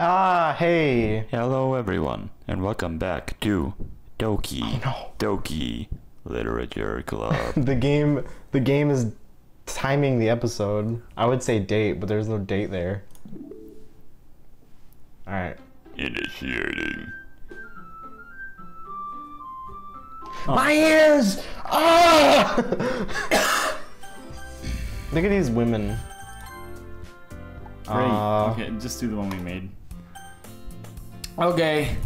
Ah, hey. Hello everyone, and welcome back to Doki. Oh, no. Doki Literature Club. The game is timing the episode. I would say date, but there's no date there. Alright. Initiating. Oh. My ears! Ah! Look at these women. Great. Okay, just do the one we made. Okay.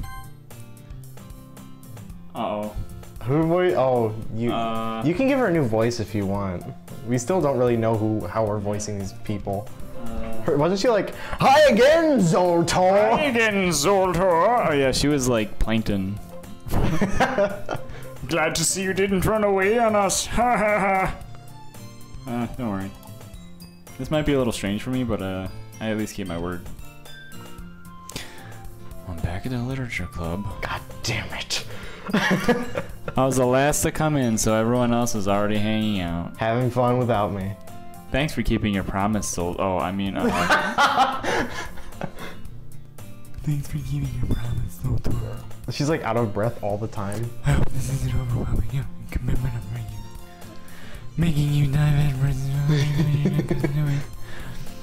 Uh-oh. Who voice? Oh, you can give her a new voice if you want. We still don't really know how we're voicing these people. Wasn't she like, "Hi again, Zoltar"? Hi again, Zoltar. Oh yeah, she was like Plankton. Glad to see you didn't run away on us. Ha ha ha. Don't worry. This might be a little strange for me, but I at least keep my word. I'm back at the literature club. God damn it. I was the last to come in, so everyone else was already hanging out. Having fun without me. Thanks for keeping your promise, Thanks for keeping your promise, Zoltar. She's like out of breath all the time. I hope this isn't overwhelming you. Commitment of making you dive in.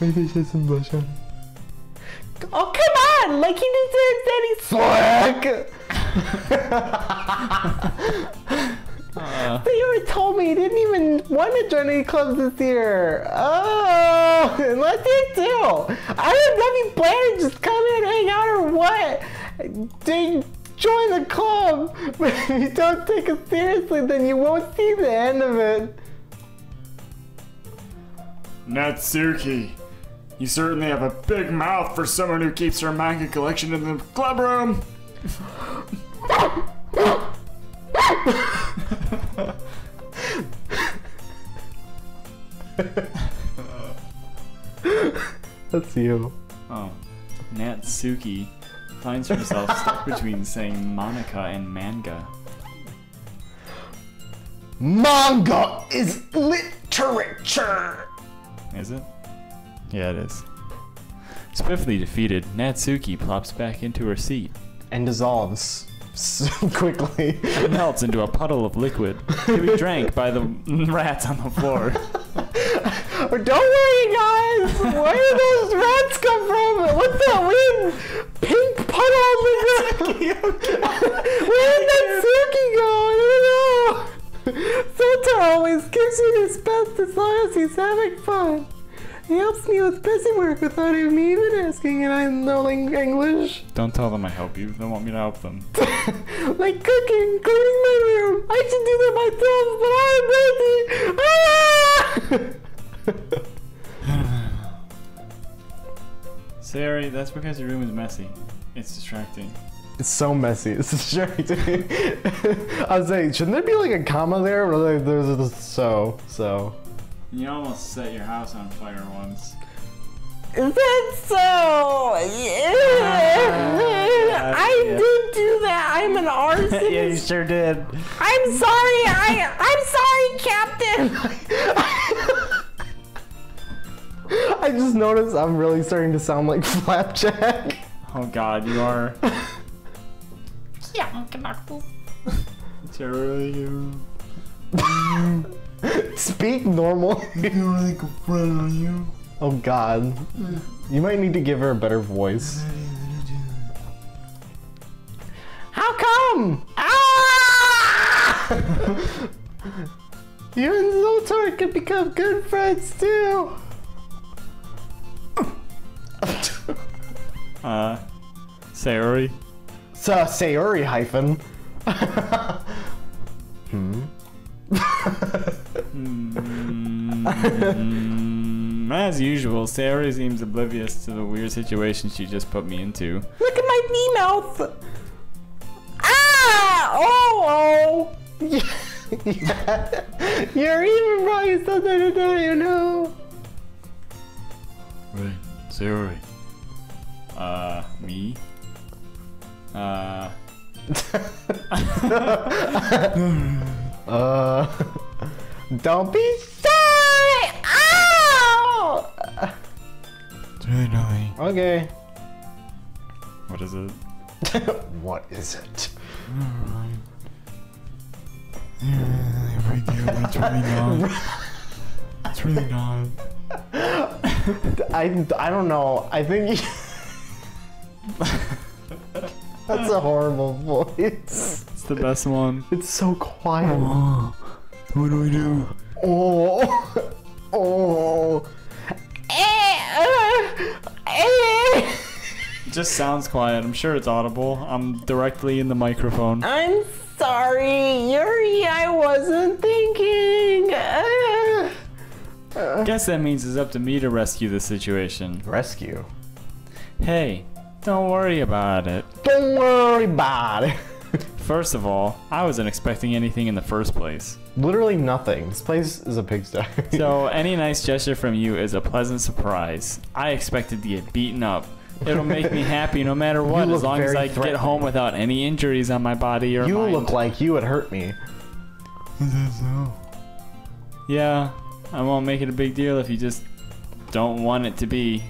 Maybe she's some blush on. Oh, come on! Like he deserves any slack! But you already told me you didn't even want to join any clubs this year. Oh, and let's do too. I didn't know if you plan to just come in and hang out or what. Join the club, but if you don't take it seriously, then you won't see the end of it. Natsuki, you certainly have a big mouth for someone who keeps her manga collection in the club room. That's you. Oh, Natsuki finds herself stuck between saying Monica and manga. Manga is literature. Is it? Yeah, it is. Swiftly defeated, Natsuki plops back into her seat And dissolves so quickly. and melts into a puddle of liquid to be drank by the rats on the floor. Don't worry, guys. Where did those rats come from? What's that weird pink puddle on the ground? Where did Natsuki go? I don't know. Sota always gives me his best as long as he's having fun. He helps me with busy work without even asking, and I know English. Don't tell them I help you. They want me to help them. Like cooking, cleaning my room. I should do that myself, but I'm busy. Sari, that's because your room is messy. It's distracting. It's so messy. It's distracting. I was saying, shouldn't there be like a comma there? Or like there's a so. You almost set your house on fire once. Is that so? Yeah. I did do that. I'm an arsonist. Yeah, you sure did. I'm sorry. I'm sorry, Captain. I just noticed I'm really starting to sound like Flapjack. Oh God, you are. Yeah, Knuckles. Terrible. Speak normal. You're like a friend on you. Oh God. You might need to give her a better voice. How come? Ah! You and Zoltar could become good friends too. Sayori. Sayori hyphen. As usual, Sayori seems oblivious to the weird situation she just put me into. Look at my knee mouth. Ah! Oh! Yeah. You're even probably something to do, you know. Wait, Sayori. Me? Don't be shy! Ow! It's really annoying. Okay. What is it? What is it? It's really not. It's really not. I don't know. I think that's a horrible voice. It's the best one. It's so quiet. Oh, what do I do? Oh. Oh. It just sounds quiet. I'm sure it's audible. I'm directly in the microphone. I'm sorry, Yuri. I wasn't thinking. Guess that means it's up to me to rescue the situation. Rescue. Hey, don't worry about it. Don't worry about it. First of all, I wasn't expecting anything in the first place. Literally nothing. This place is a pigsty. So any nice gesture from you is a pleasant surprise. I expected to get beaten up. It'll make me happy no matter what, as long as I get home without any injuries on my body or you mind. look like you would hurt me. Is that so? Yeah, I won't make it a big deal if you just don't want it to be.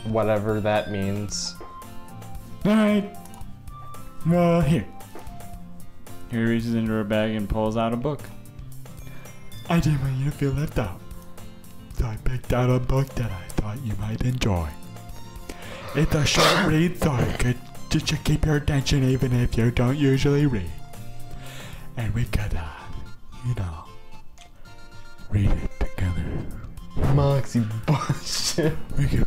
Whatever that means. Alright. Well, here. He reaches into her bag and pulls out a book. I didn't want you to feel left out, so I picked out a book that I thought you might enjoy. It's a short read, so it could just keep your attention even if you don't usually read. And we could, read it together. Moxie bullshit. We could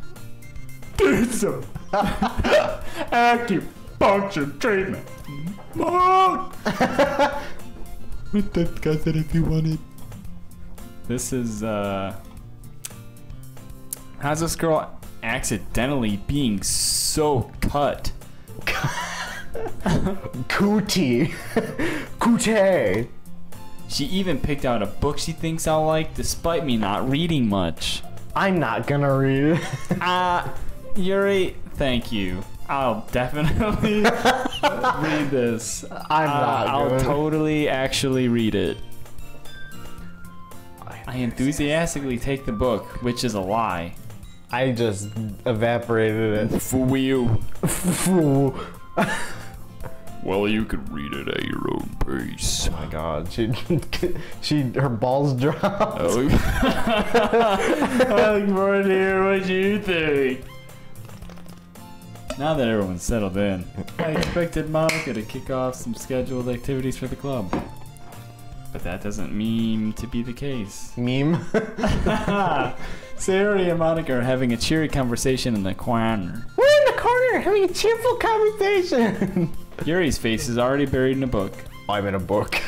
do some acupuncture treatment. Mom! We'd discuss it if you wanted. This is, how's this girl accidentally being so cut? Cootie. Cootie. She even picked out a book she thinks I'll like, despite me not reading much. I'm not gonna read it. Yuri, thank you. I'll definitely read this. I'll totally actually read it. I enthusiastically take the book, which is a lie. I just evaporated it. Fool you. Fool. Well, you could read it at your own pace. Oh my god, her balls dropped. I look forward to hear what you think. Now that everyone's settled in, I expected Monica to kick off some scheduled activities for the club. But that doesn't mean to be the case. Meme? Sayori and Monica are having a cheery conversation in the corner. We're in the corner having a cheerful conversation. Yuri's face is already buried in a book. I'm in a book.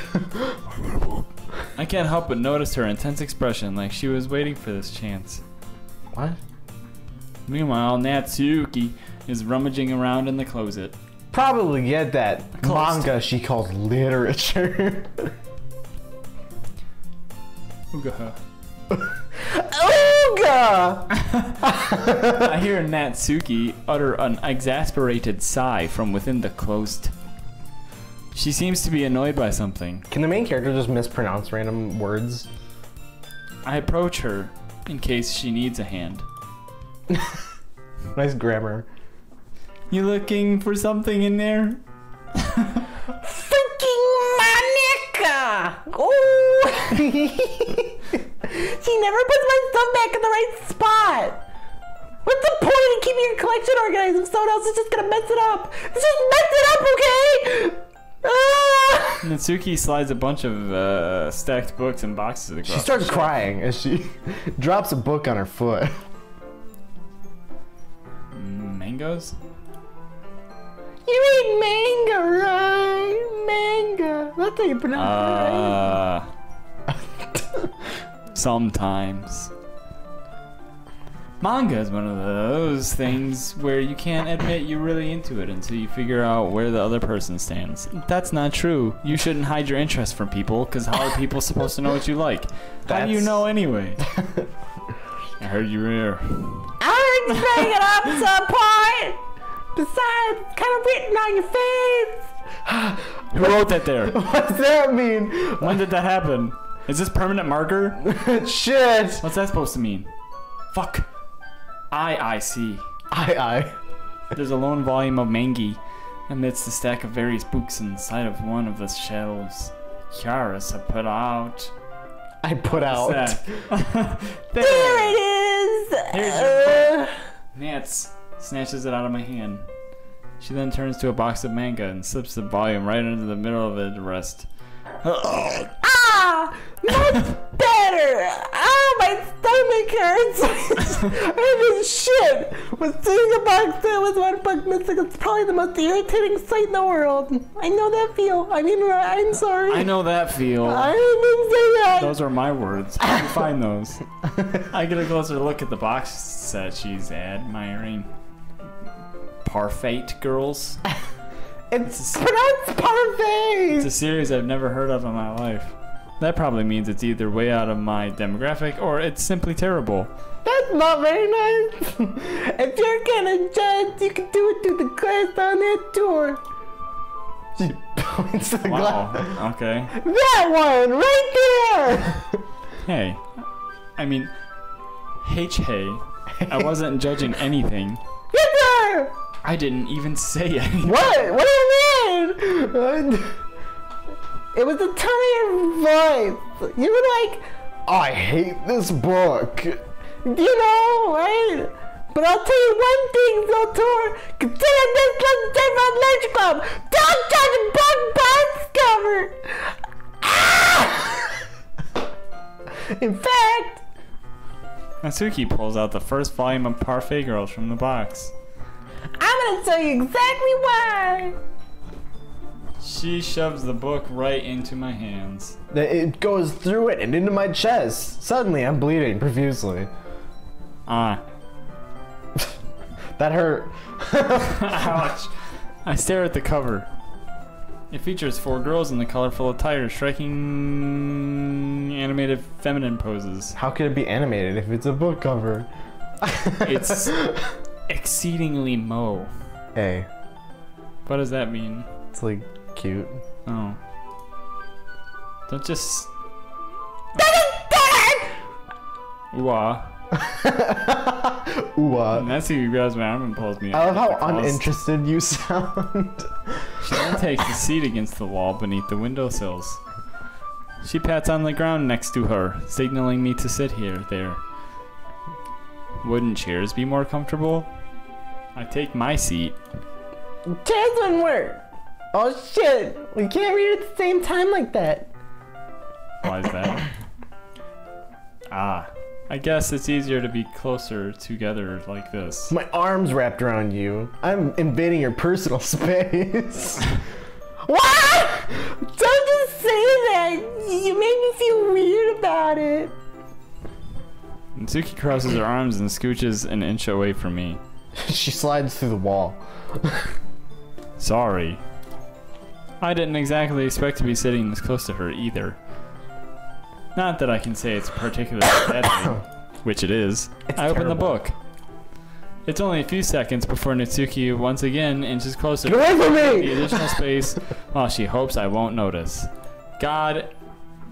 I can't help but notice her intense expression, like she was waiting for this chance. What? Meanwhile, Natsuki is rummaging around in the closet. Probably get that manga she calls literature. Ooga. Ooga! I hear Natsuki utter an exasperated sigh from within the closed. She seems to be annoyed by something. Can the main character just mispronounce random words? I approach her in case she needs a hand. Nice grammar. You looking for something in there? Freaking Monica! Oh! She never puts my stuff back in the right spot. What's the point in keeping your collection organized if someone else is just gonna mess it up? Just mess it up, okay? Ah! Natsuki slides a bunch of stacked books and boxes across. She starts crying as she drops a book on her foot. Mangoes? You mean manga, right? Manga. That's how you pronounce it, right? Sometimes. Manga is one of those things where you can't admit you're really into it until you figure out where the other person stands. That's not true. You shouldn't hide your interest from people, because how are people supposed to know what you like? How do you know anyway? I heard you were here. I heard you bring it up at some point. Besides, it's kind of written on your face. Who wrote that there? What does that mean? When did that happen? Is this permanent marker? Shit. What's that supposed to mean? Fuck. I see. I. There's a lone volume of Mangi amidst the stack of various books inside of one of the shelves. Yaris, I put out. There There. it is! Here's your book. Nance snatches it out of my hand. She then turns to a box of manga and slips the volume right into the middle of it to rest. Ah! Much better! Ah, my stomach hurts! I mean, shit! With seeing a box that was one book missing, it's probably the most irritating sight in the world. I know that feel. I mean, I'm sorry. I know that feel. I didn't say that. Those are my words. How do you find those? I get a closer look at the box set she's admiring. Parfait Girls. It's pronounced parfait! It's a series I've never heard of in my life. That probably means it's either way out of my demographic or it's simply terrible. That's not very nice. If you're gonna judge, you can do it through the glass on that door. She points to the glass. Wow, okay. That one, right there! Hey. I mean, hey. I wasn't judging anything. Yes, sir! I didn't even say anything. What? What do you mean? It was the tone of your voice. You were like, I hate this book. You know, right? But I'll tell you one thing, Zoltor. Consider this like Lunch Club. Don't judge a book by its cover. Ah! In fact, Natsuki pulls out the first volume of Parfait Girls from the box. I'm gonna tell you exactly why. She shoves the book right into my hands. It goes through it and into my chest. Suddenly, I'm bleeding profusely. Ah. That hurt. Ouch. I stare at the cover. It features 4 girls in the colorful attire, striking animated feminine poses. How could it be animated if it's a book cover? It's exceedingly mo. Hey, What does that mean? it's like cute. Oh. Don't just... Ooh-ah. Ooh, And that's who grabs my arm and pulls me up. I love how Because uninterested you sound. She then takes a seat against the wall beneath the windowsills. She pats on the ground next to her, signaling me to sit there. Wouldn't chairs be more comfortable? I take my seat. Chairs wouldn't work. Oh shit, we can't read at the same time like that. Why is that? I guess it's easier to be closer together like this. My arm's wrapped around you. I'm invading your personal space. What? Don't just say that. You made me feel weird about it. Natsuki crosses her arms and scooches an inch away from me. She slides through the wall. Sorry. I didn't exactly expect to be sitting this close to her either. Not that I can say it's particularly bad thing, which it is. I open the book. It's only a few seconds before Natsuki once again inches closer Get away from the me! additional space while she hopes I won't notice. God,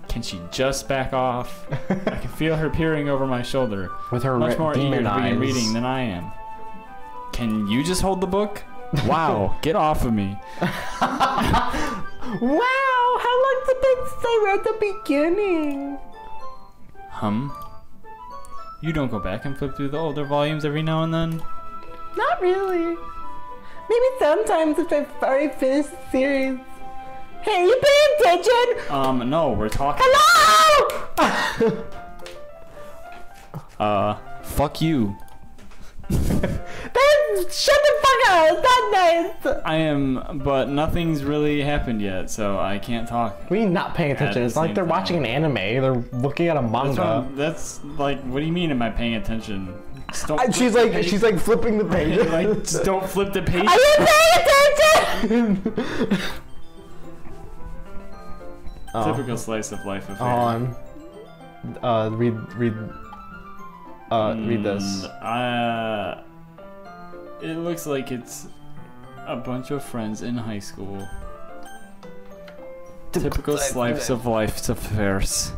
can she just back off? I can feel her peering over my shoulder, With her much more eager demon to begin eyes. reading than I am. Can you just hold the book? Wow, get off of me. Wow, how long's it been since I read the beginning? You don't go back and flip through the older volumes every now and then? Not really. Maybe sometimes if I've already finished the series. Hey, you paying attention? No, we're talking. Hello! Fuck you. Shut the fuck up! It's not nice! I am, but nothing's really happened yet, so I can't talk. We not paying attention. the It's like same they're time. watching an anime. They're looking at a manga. That's like, what do you mean am I paying attention? Just don't And flip she's the like, page. she's like flipping the page. Like, just don't flip the page. Are you paying attention? Typical slice of life affair. On. Read this. It looks like it's a bunch of friends in high school. Typical slice of life's affairs.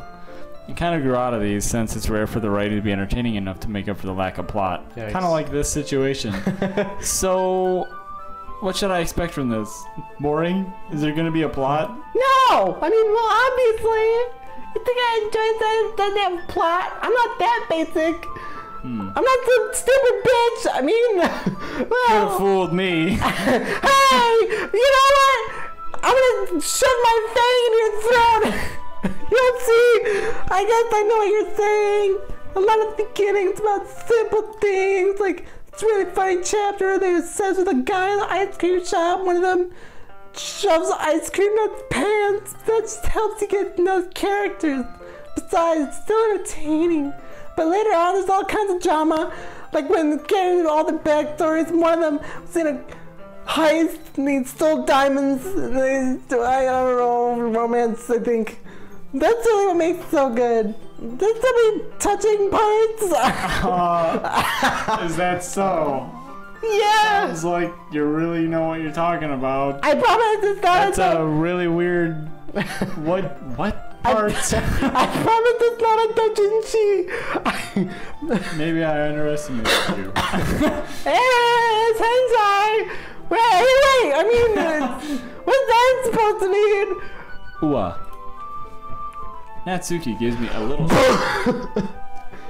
You kind of grew out of these since it's rare for the writing to be entertaining enough to make up for the lack of plot. Yikes. Kind of like this situation. So, what should I expect from this? Boring? Is there going to be a plot? No! I mean, well, obviously. You think I enjoyed that? Doesn't have plot? I'm not that basic. I'm not some stupid bitch. I mean, You well. fooled me. Hey! You know what? I'm gonna shove my thing in your throat. You'll see. I guess I know what you're saying. A lot of beginnings about simple things. Like, it's a really funny chapter. They says with a guy in the ice cream shop. One of them shoves ice cream in his pants. That just helps you get to know the characters. Besides, it's still entertaining. But later on, there's all kinds of drama. Like when getting into all the backstories. One of them was in a heist and he stole diamonds. And I don't know, romance, I think. That's really what makes it so good. There's so many touching parts. Is that so? Yeah. Sounds like you really know what you're talking about. I promise it's not That's a really weird... What parts? I promise it's not a doujinshi. Maybe I underestimated you. It's hentai. Wait, I mean, what's that supposed to mean? Ooh. Natsuki gives me a little...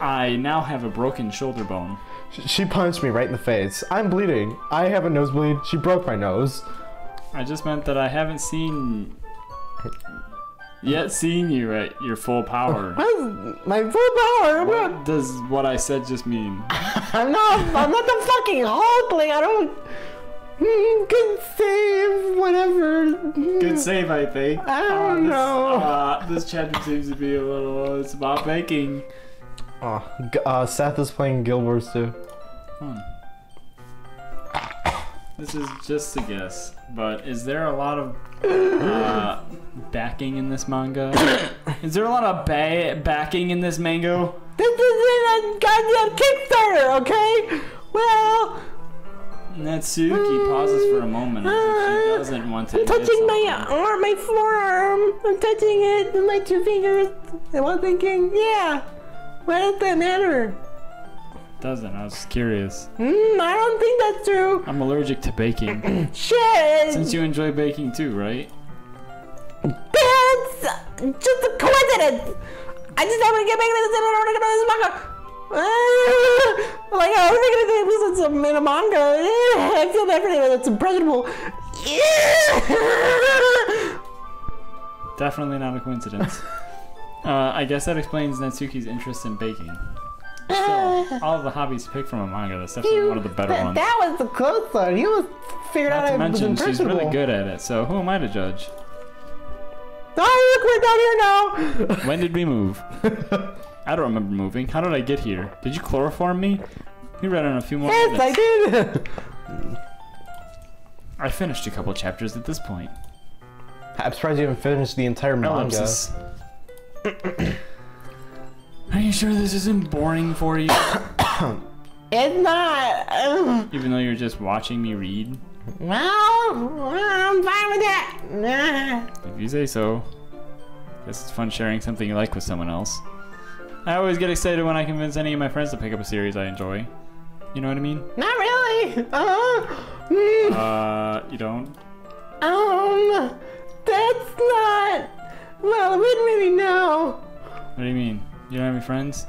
I now have a broken shoulder bone. She punched me right in the face. I'm bleeding. I have a nosebleed. She broke my nose. I just meant that I haven't seen you at your full power. What's my full power? What does what I said just mean? I'm not the fucking Hulk. Like, I don't. Good save, whatever. Good save, I think. I don't know. This chapter seems to be a little. It's about baking. Seth is playing Guild Wars 2. This is just a guess, but is there a lot of backing in this manga? Is there a lot of backing in this mango? This isn't a goddamn Kickstarter, okay? Well, Natsuki pauses for a moment as if she doesn't want to I'm admit touching my something. arm, my forearm. I'm touching it with my 2 fingers. I was thinking, yeah. Why does that matter? Doesn't. I was just curious. I don't think that's true. I'm allergic to baking. Shit! Since you enjoy baking too, right? That's just a coincidence. I just want to get back to this. I don't want to get to this manga. Like, I was thinking that this is in a manga. I feel bad for you. That's impressionable. Definitely not a coincidence. I guess that explains Natsuki's interest in baking. Still, all of the hobbies picked from a manga, that's definitely one of the better ones. That was the close one. He was figured out Not to I was mention, impressionable. she's really good at it, so who am I to judge? Oh, look, we're down here now. When did we move? I don't remember moving. How did I get here? Did you chloroform me? We read on a few more minutes. Yes, I did. I finished a couple chapters at this point. I'm surprised you haven't finished the entire manga. Ellipsis. Are you sure this isn't boring for you? It's not. Even though you're just watching me read? Well, I'm fine with that. If you say so. Guess it's fun sharing something you like with someone else. I always get excited when I convince any of my friends to pick up a series I enjoy. You know what I mean? Not really. You don't? That's not. Well, I wouldn't really know. What do you mean? You don't have any friends?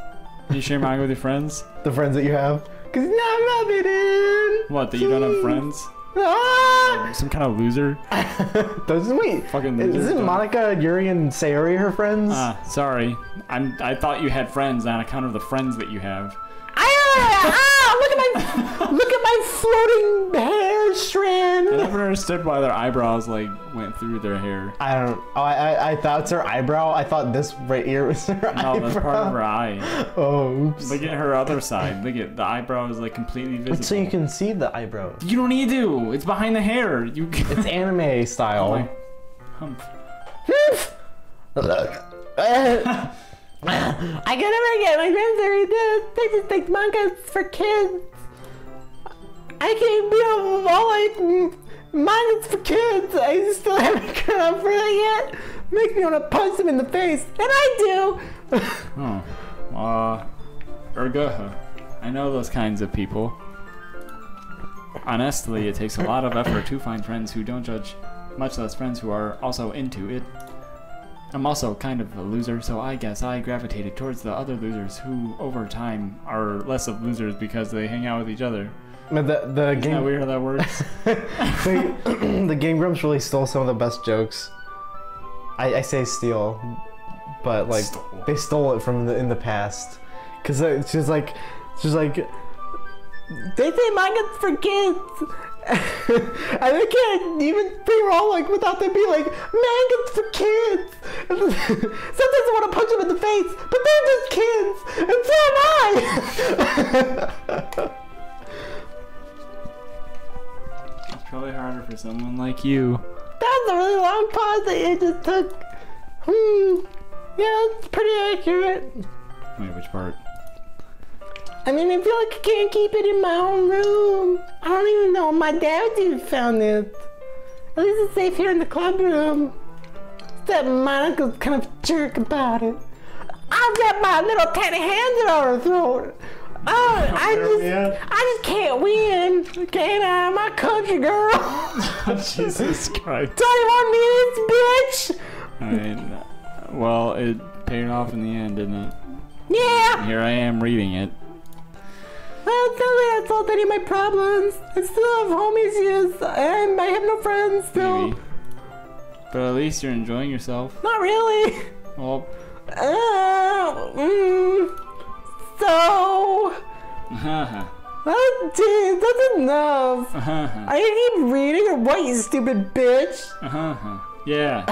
Do you share manga with your friends? The friends that you have? Cause now rub it in. What, that you don't have friends? Ah! Some kind of loser? Doesn't we? Fucking losers Isn't don't- Monica, Yuri, and Sayori her friends? Sorry. I thought you had friends on account of the friends that you have. Look at my floating hair strand. I never understood why their eyebrows like went through their hair. I don't. Oh, I thought it's her eyebrow. I thought this right here was her eyebrow. No, that's part of her eye. Oh, oops. Look at her other side. Look at the eyebrow is like completely visible. So you can see the eyebrow. You don't need to. It's behind the hair. You. It's anime style. Oh my hump. I can never get my friends to read this. They just think manga's for kids. I can't be all like manga's for kids. I still haven't grown up for that yet. makes me want to punch them in the face, and I do. Urguha. I know those kinds of people. Honestly, it takes a lot of effort to find friends who don't judge, much less friends who are also into it. I'm also kind of a loser, so I guess I gravitated towards the other losers who, over time, are less of losers because they hang out with each other. The Isn't that weird how that works? the Game Grumps really stole some of the best jokes. I say steal, but like they stole it from in the past, cause she's like, they say manga's for kids, and they can't even pre-roll like without them being like manga's for kids. And sometimes I want to punch them in the face, but they're just kids, and so am I. It's probably harder for someone like you. That's a really long pause that you just took. Yeah, it's pretty accurate. Wait, which part? I mean, I feel like I can't keep it in my own room. I don't even know my dad even found it. At least it's safe here in the club room. Except my uncle's kind of a jerk about it. I've got my little tiny hands on her throat. Oh, I just can't win. Can't I? I'm a country girl. Jesus Christ. 21 minutes, bitch. Alright, well, it paid off in the end, didn't it? Yeah. Here I am reading it. Well, it's not like I solved any of my problems. I still have home issues, and I have no friends still. Maybe. But at least you're enjoying yourself. Not really. Well. So. That's enough. Are you keep reading or what, you stupid bitch? Yeah.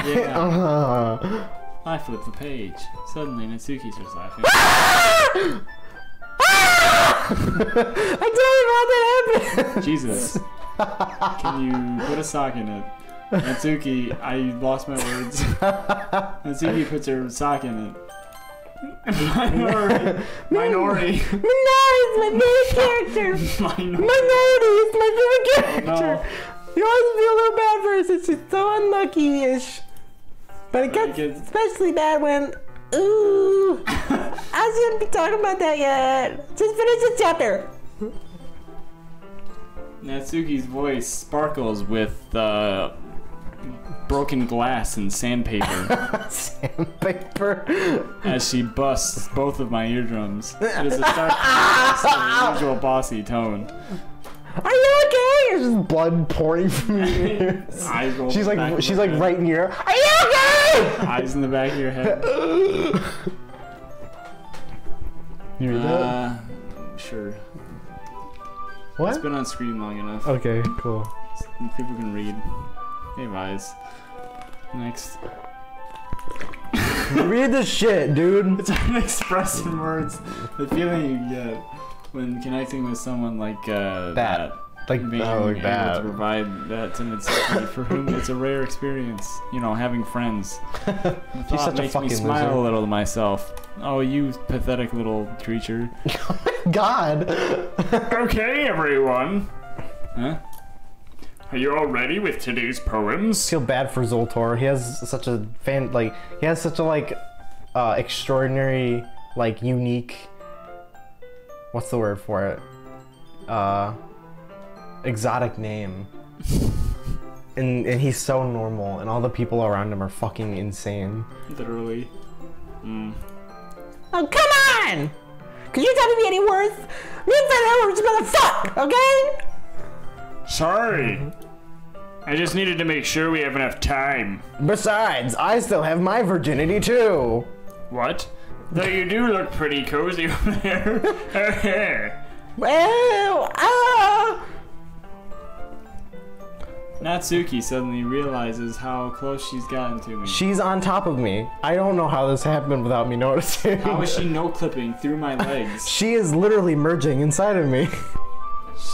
I flip the page. Suddenly, Natsuki starts laughing. I don't know how that happened. Jesus. Can you put a sock in it? Natsuki, I lost my words. Natsuki puts her sock in it. Minority. Minori's my favorite character. Minority is my favorite character. Oh, no. You always feel a little bad for her since she's so unlucky-ish. But it gets especially bad when... Ooh. I shouldn't be talking about that yet. Just finish the chapter. Natsuki's voice sparkles with broken glass and sandpaper. Sandpaper? As she busts both of my eardrums. It is a stark contrast to the usual bossy tone. Are you okay? There's just blood pouring from your ears. She's like right in your ear. Are you okay? Eyes in the back of your head. You read that? Sure. What? It's been on screen long enough. Okay, cool. People can read. They have eyes. Next. Read the shit, dude. It's hard to express in words the feeling you get when connecting with someone like that. Like, being like able that. to provide that to Natsuki, for whom it's a rare experience. You know, having friends. The She's thought such a makes me fucking smile loser. a little to myself. Oh, you pathetic little creature. God. Okay, everyone. Huh? Are you all ready with today's poems? I feel bad for Zoltor. He has such a extraordinary, like, unique. What's the word for it? Exotic name. and he's so normal, and all the people around him are fucking insane. Literally. Oh, come on! Could you tell me any words? Me and Fred were just gonna fuck, okay? Sorry. I just needed to make sure we have enough time. Besides, I still have my virginity too. What? Though you do look pretty cozy over there. Well, Natsuki suddenly realizes how close she's gotten to me. she's on top of me. I don't know how this happened without me noticing. How is she no-clipping through my legs? She is literally merging inside of me.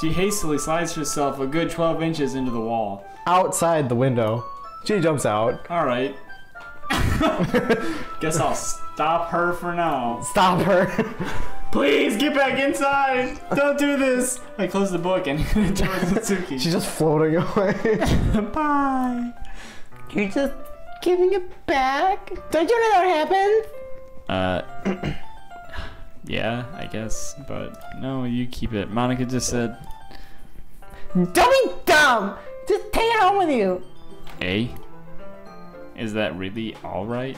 She hastily slides herself a good 12 inches into the wall. Outside the window. She jumps out. Alright. Guess I'll stop her for now. Stop her. Please get back inside! Don't do this! I close the book and head towards Natsuki. She's just floating away. Bye! You just giving it back? Don't you know that happens? Yeah, I guess, but no, you keep it. Monica just said, Don't be dumb! Just take it home with you! "A? Is that really alright?"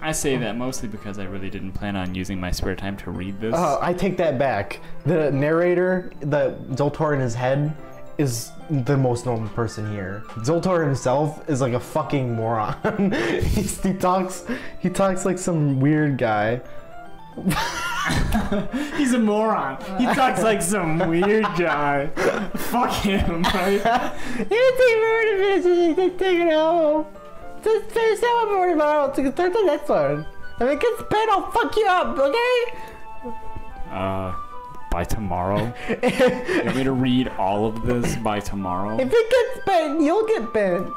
I say that mostly because I really didn't plan on using my spare time to read this. Oh, I take that back. The narrator, the Zoltar in his head, is the most normal person here. Zoltar himself is like a fucking moron. he talks like some weird guy. He's a moron. He talks like some weird guy. Fuck him, right? You didn't take forever to finish it, just take it home. Just finish that one more tomorrow, so you can start the next one. If it gets bad, I'll fuck you up, okay? By tomorrow? You want me to read all of this by tomorrow? If it gets bent, you'll get bent.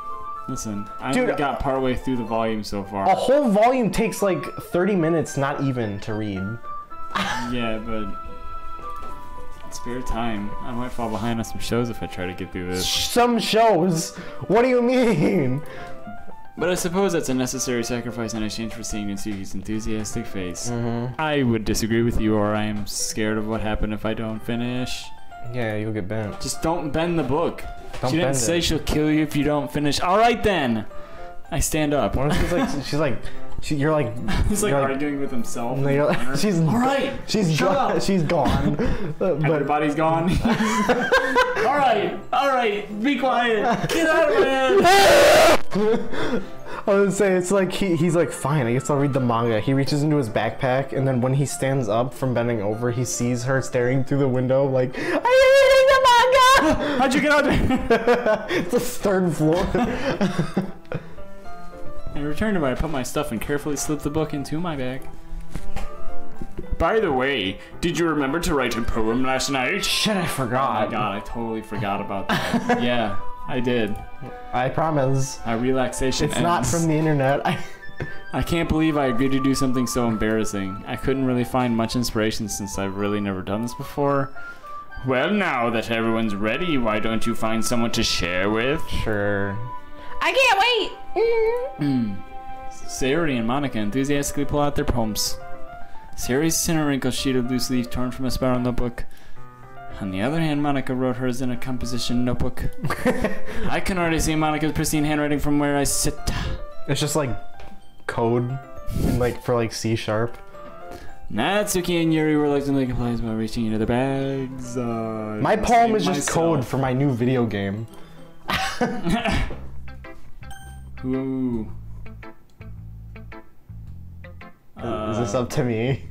Listen, I only got partway through the volume so far. A whole volume takes like 30 minutes, not even, to read. Yeah, but spare time. I might fall behind on some shows if I try to get through this. Some shows? What do you mean? But I suppose that's a necessary sacrifice in exchange for seeing Natsuki's enthusiastic face. Mm-hmm. I would disagree with you, or I am scared of what happened if I don't finish. Yeah, you'll get bent. Just don't bend the book. Don't She didn't bend say it. she'll kill you if you don't finish. All right then. I stand up. What if you're like, He's like arguing with himself. no, you're like, she's all right. She's gone. She's gone. But Everybody's gone. All right. Be quiet. Get out of my head. I would say it's like he's like, fine, I guess I'll read the manga. He reaches into his backpack, and then when he stands up from bending over, he sees her staring through the window like, are you reading the manga? How'd you get out there? It's the third floor. I returned him. I put my stuff and carefully slipped the book into my bag. By the way, did you remember to write a poem last night? Shit, I Oh forgot. my god, I totally forgot about that. Yeah, I did. I promise. My relaxation It's not ends. from the internet. I can't believe I agreed to do something so embarrassing. I couldn't really find much inspiration since I've really never done this before. Well, now that everyone's ready, why don't you find someone to share with? Sure. I can't wait! Sayori and Monica enthusiastically pull out their poems. Sayori's in a wrinkled sheet of loose leaf torn from a spiral notebook. On the other hand, Monica wrote hers in a composition notebook. I can already see Monica's pristine handwriting from where I sit. It's just like code, like for like C#. Natsuki and Yuri reluctantly complies while reaching into their bags. My poem is just code for my new video game. Ooh. Is this up to me?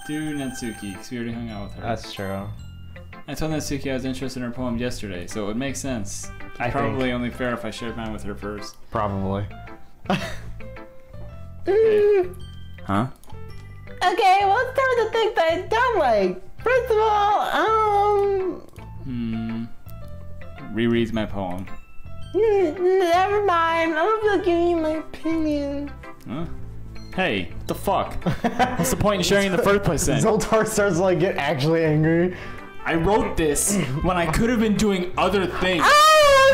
Dude, Natsuki, because we already hung out with her. That's true. I told Natsuki I was interested in her poem yesterday, so it would make sense. I Probably think. only fair if I shared mine with her first. Probably. Hey. Huh? Okay, well, let's start with the things that I don't like. First of all, Rereads my poem. never mind. I don't feel like giving you my opinion. Huh? Hey, what the fuck? What's the point in sharing in the first place then? Zoltar starts to like get actually angry. I wrote this when I could have been doing other things.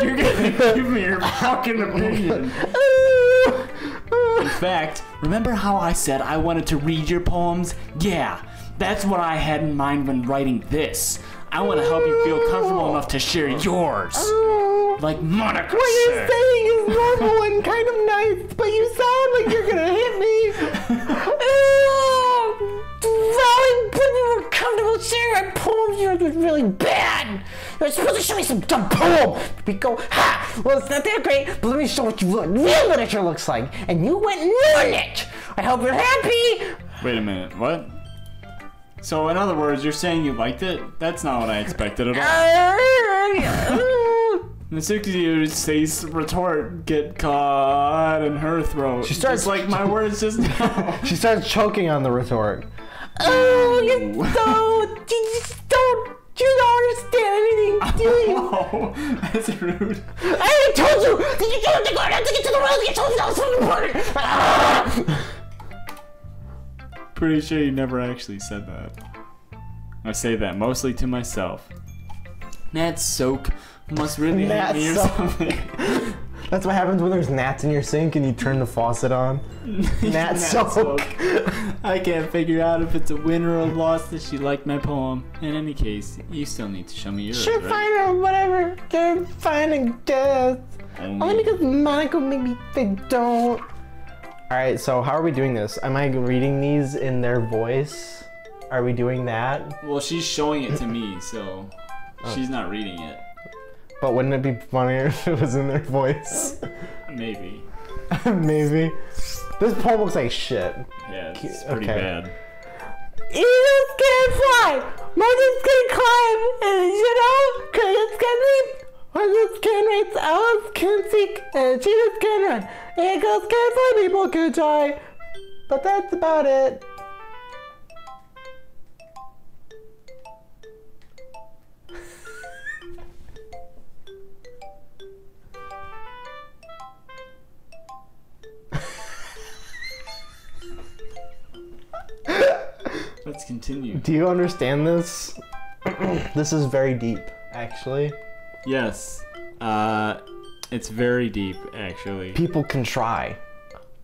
You're gonna give me your fucking opinion. In fact, remember how I said I wanted to read your poems? Yeah, that's what I had in mind when writing this. I want to help you feel comfortable enough to share yours. Like Monica What said. you're saying is normal and kind of nice, but you sound like you're gonna hit me. Valen, put me more comfortable sharing my poems. You're really bad. You're supposed to show me some dumb poem. We go, ha! Well, it's not that great, but let me show what real literature looks like. And you went and ruined it. I hope you're happy. Wait a minute, what? So in other words, you're saying you liked it? That's not what I expected at all. Natsuki's retort get caught in her throat. She starts just like my words just now. She starts choking on the retort. You don't understand anything, do you? Oh, that's rude. I already told you! Did you have to go out to get to the world? You told me that was so important! Pretty sure you never actually said that. I say that mostly to myself. Gnats soak. Must really hate Gnats me or soak. something. That's what happens when there's gnats in your sink and you turn the faucet on. Gnat soak. I can't figure out if it's a win or a loss that she liked my poem. In any case, you still need to show me yours, Sure, right? fine or whatever. They're fine, I guess. Only because Monica made me they don't. Alright, so how are we doing this? Am I reading these in their voice? Are we doing that? Well, she's showing it to me, so she's not reading it. But wouldn't it be funnier if it was in their voice? Maybe. Maybe. This poem looks like shit. Yeah, it's pretty Okay. bad. Eagles can't fly, mountains can climb, and you know, crickets can leap, horses can race, owls can seek, and cheetahs can run. Eagles can fly, people can try, but that's about it. Let's continue. Do you understand this? This is very deep, actually. Yes. It's very deep, actually. People can try,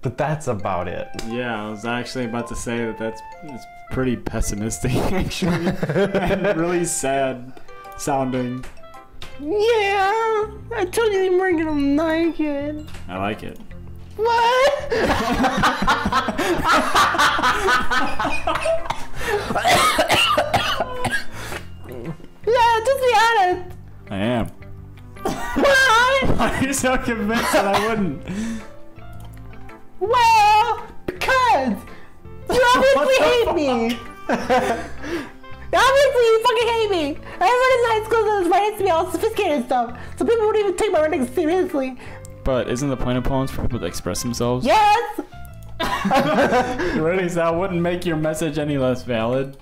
but that's about it. Yeah, I was actually about to say it's pretty pessimistic, actually, and really sad sounding. Yeah, I told you they weren't gonna like it. I like it. What? Yeah, just be honest. I am. Why? Why are you so convinced that I wouldn't? Well, because you obviously hate me. Obviously, you fucking hate me. Everyone in high school is writing to me all sophisticated stuff, so people won't even take my writing seriously. But isn't the point of poems for people to express themselves? Yes. Really? So that wouldn't make your message any less valid?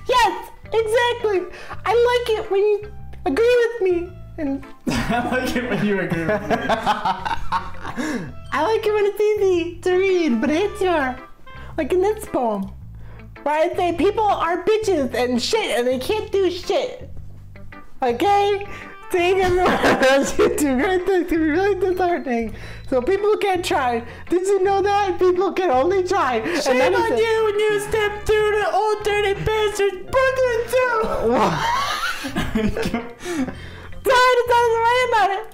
Yes, exactly. I like it when you agree with me. And I like it when you agree with me. I like it when it's easy to read, but it's hard. Like in this poem, where I say people are bitches and shit and they can't do shit. Okay? Saying everyone around you do great things can be really disheartening. So people can't try. Did you know that? People can only try. Shame on you when you step through the old dirty bastard Brooklyn too! Sorry to write about it.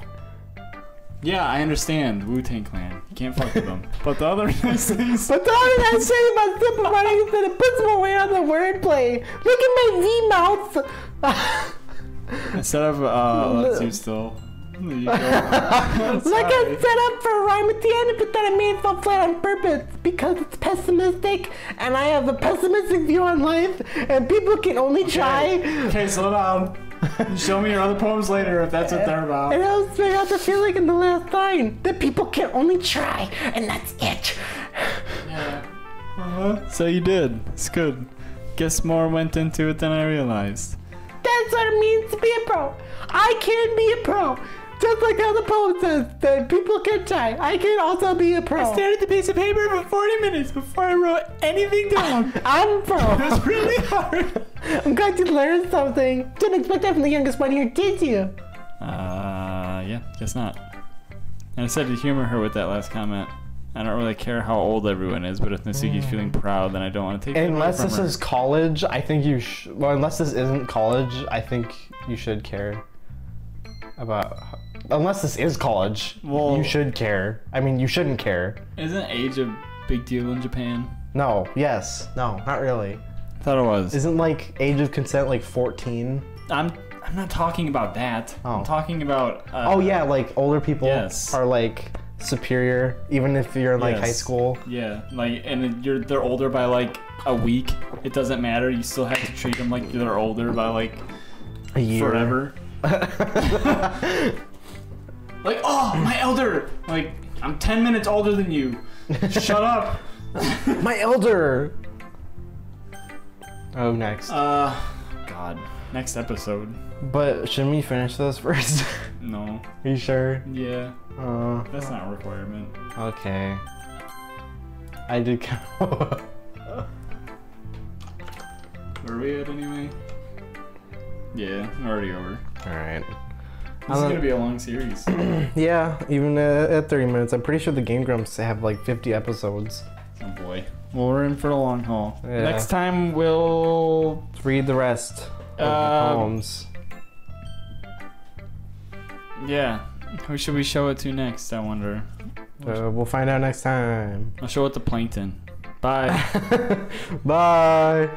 Yeah, I understand. Wu-Tang Clan. You can't fuck with them. But the other nice things... But the only nice thing about simple writing is that it puts more weight on the wordplay. Look at my V-mouths. Instead of, let's see still. There you go. Like I set up for a rhyme at the end, but then I made it fall flat on purpose because it's pessimistic and I have a pessimistic view on life and people can only try. Okay, slow down. Show me your other poems later if that's what they're about. And I was figuring out the feeling in the last line that people can only try and that's it. Yeah. So you did. It's good. Guess more went into it than I realized. That's what it means to be a pro. I can be a pro. Just like how the poem says that people can try. I can also be a pro. I stared at the piece of paper for 40 minutes before I wrote anything down. I'm a pro. It was really hard. I'm glad you learned something. Didn't expect that from the youngest one here, did you? Yeah, guess not. And I said to humor her with that last comment. I don't really care how old everyone is, but if Nasuki's feeling proud, then I don't want to take it away Unless from this her. is college, I think you should. Well, unless this isn't college, I think you should care about. Unless this is college, Well- you should care. I mean, you shouldn't care. Isn't age a big deal in Japan? No, yes, no, not really. I thought it was. Isn't like age of consent like 14? I'm not talking about that. Oh. I'm talking about. Oh yeah, like older people Yes. are like superior, even if you're in like Yes. high school. Yeah, like, and they're older by like a week. It doesn't matter. You still have to treat them like they're older by like A year. forever. Like, oh, my elder. Like, I'm 10 minutes older than you. Shut up. My elder. Oh, next. God. Next episode. But shouldn't we finish this first? No. Are you sure? Yeah. That's not a requirement. Okay. I did kind of... Where are we at anyway? Yeah, already over. All right. This is gonna be a long series. Yeah, even at 30 minutes. I'm pretty sure the Game Grumps have like 50 episodes. Oh boy. Well, we're in for the long haul. Yeah. Next time we'll Read the rest of the poems. Yeah. Who should we show it to next? I wonder. We'll find out next time. I'll show it to Plankton. Bye. Bye.